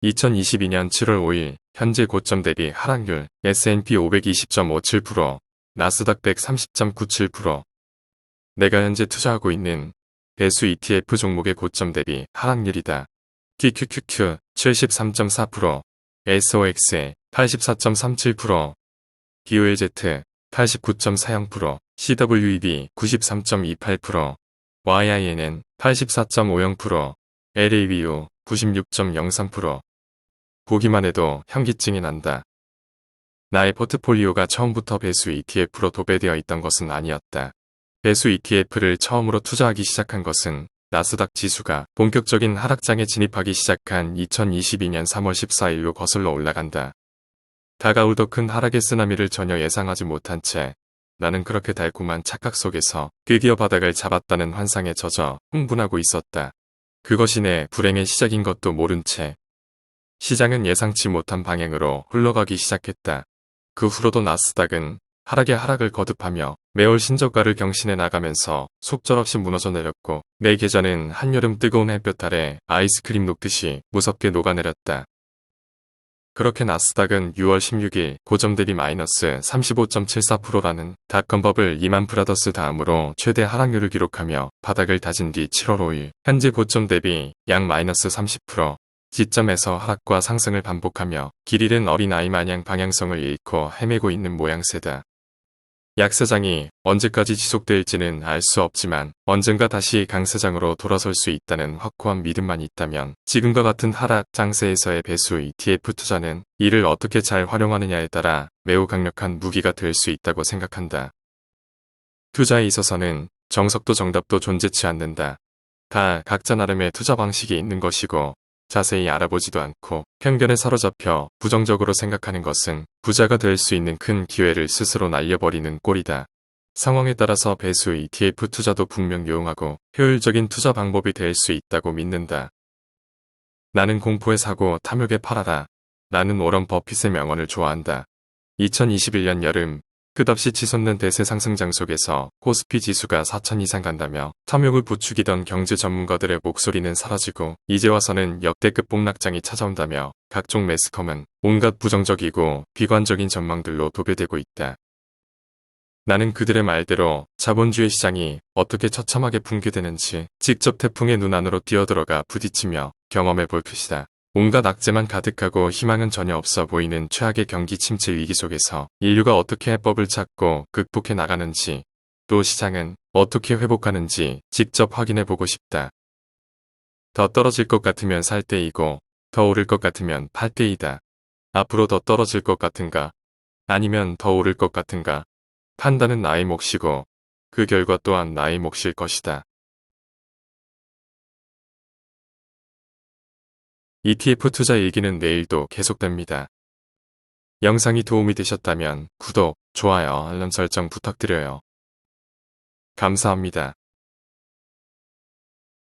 2022년 7월 5일 현재 고점 대비 하락률 S&P 520.57%, 나스닥 130.97%. 내가 현재 투자하고 있는 배수 ETF 종목의 고점 대비 하락률이다. QQQQ 73.4%, SOX 84.37%, DOLZ 89.40%, CWEB 93.28%, YINN 84.50%, LABU 96.03%. 보기만 해도 현기증이 난다. 나의 포트폴리오가 처음부터 배수 ETF로 도배되어 있던 것은 아니었다. 배수 ETF를 처음으로 투자하기 시작한 것은 나스닥 지수가 본격적인 하락장에 진입하기 시작한 2022년 3월 14일로 거슬러 올라간다. 다가올 더 큰 하락의 쓰나미를 전혀 예상하지 못한 채 나는 그렇게 달콤한 착각 속에서 드디어 바닥을 잡았다는 환상에 젖어 흥분하고 있었다. 그것이 내 불행의 시작인 것도 모른 채 시장은 예상치 못한 방향으로 흘러가기 시작했다. 그 후로도 나스닥은 하락의 하락을 거듭하며 매월 신저가를 경신해 나가면서 속절없이 무너져 내렸고 내 계좌는 한여름 뜨거운 햇볕 아래 아이스크림 녹듯이 무섭게 녹아내렸다. 그렇게 나스닥은 6월 16일 고점 대비 마이너스 35.74%라는 닷컴버블 리만 브라더스 다음으로 최대 하락률을 기록하며 바닥을 다진 뒤 7월 5일 현재 고점 대비 약 마이너스 30% 지점에서 하락과 상승을 반복하며 길 잃은 어린아이 마냥 방향성을 잃고 헤매고 있는 모양새다. 약세장이 언제까지 지속될지는 알 수 없지만 언젠가 다시 강세장으로 돌아설 수 있다는 확고한 믿음만 있다면 지금과 같은 하락 장세에서의 배수 ETF 투자는 이를 어떻게 잘 활용하느냐에 따라 매우 강력한 무기가 될 수 있다고 생각한다. 투자에 있어서는 정석도 정답도 존재치 않는다. 다 각자 나름의 투자 방식이 있는 것이고 자세히 알아보지도 않고 편견에 사로잡혀 부정적으로 생각하는 것은 부자가 될 수 있는 큰 기회를 스스로 날려버리는 꼴이다. 상황에 따라서 배수 ETF 투자도 분명 유용하고 효율적인 투자 방법이 될 수 있다고 믿는다. 나는 공포에 사고 탐욕에 팔아라. 나는 워런 버핏의 명언을 좋아한다. 2021년 여름 끝없이 치솟는 대세 상승장 속에서 코스피 지수가 4천 이상 간다며 탐욕을 부추기던 경제 전문가들의 목소리는 사라지고 이제 와서는 역대급 폭락장이 찾아온다며 각종 매스컴은 온갖 부정적이고 비관적인 전망들로 도배되고 있다. 나는 그들의 말대로 자본주의 시장이 어떻게 처참하게 붕괴되는지 직접 태풍의 눈 안으로 뛰어들어가 부딪히며 경험해 볼 것이다. 온갖 악재만 가득하고 희망은 전혀 없어 보이는 최악의 경기 침체 위기 속에서 인류가 어떻게 해법을 찾고 극복해 나가는지 또 시장은 어떻게 회복하는지 직접 확인해 보고 싶다. 더 떨어질 것 같으면 살 때이고 더 오를 것 같으면 팔 때이다. 앞으로 더 떨어질 것 같은가 아니면 더 오를 것 같은가 판단은 나의 몫이고 그 결과 또한 나의 몫일 것이다. ETF 투자 일기는 내일도 계속됩니다. 영상이 도움이 되셨다면 구독, 좋아요, 알람 설정 부탁드려요. 감사합니다.